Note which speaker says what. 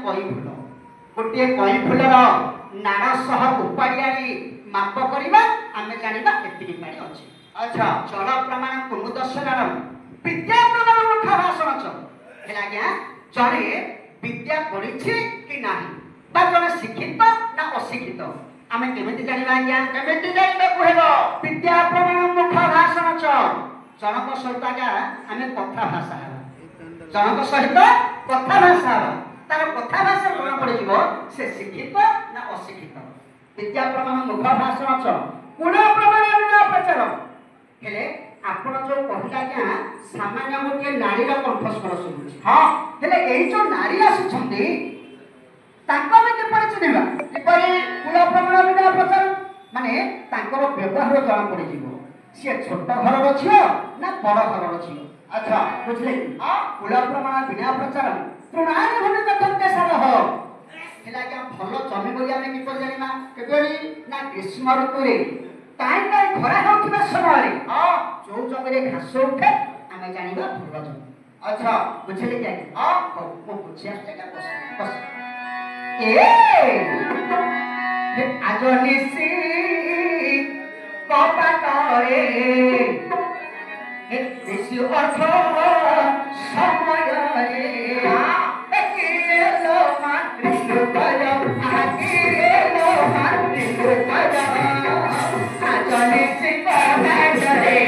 Speaker 1: कई फूल गोटे कई फूलर नाड़ सह उपाड़ी आनी माप करवा आम जाना एति पानी अच्छे। अच्छा जल प्रमाण कुमुदर्शनार विद्या प्रमाण मुख भाषण है आज्ञा जड़े विद्या पढ़ी कि ना जड़े शिक्षित ना अशिक्षित आम केमी जाना आज्ञा केमी जानवा कह विद्या प्रमाण मुख भाषण जनक सहित आज्ञा आम कथा भाषा जनक सहित कथा भाषा तार कथा भाषा जन पड़ से शिक्षित ना अशिक्षित विद्या प्रमाण मुख भाषण गुण प्रमाण बिना प्रचार हेले आपण जो कहला क्या सामान्य गोटे नारीर कंठस्वर शुणुଛି हाँ हेले एई जो नारी आसुछंती तांको में किपरि चिन्हबा किपरि गुण प्रमाण बिना प्रचार माने तांकर व्यवहार जଣା पड़ी जीवो से छोट घर छियो ना बड़ घर छियो। अच्छा बुझले हां गुण प्रमाण बिना प्रचार तृणानि भूमि कथन्ते सरह हेला क्या भलो जमी बोली आमे किपरि जानिमा केबेली ना ग्रीष्म ऋतु रे टाइम टाइम खरा होथिबा समय रे हां जो जमी रे घास उठे आमे जानिबा भलो जमी। अच्छा बुझले क्या हां को बुझिया जगह बस ए आजनिसी कपा करे बेसी अर्थ समय रे लो मातृ कर आगे लो मातृ कर आजनिसी कपा करे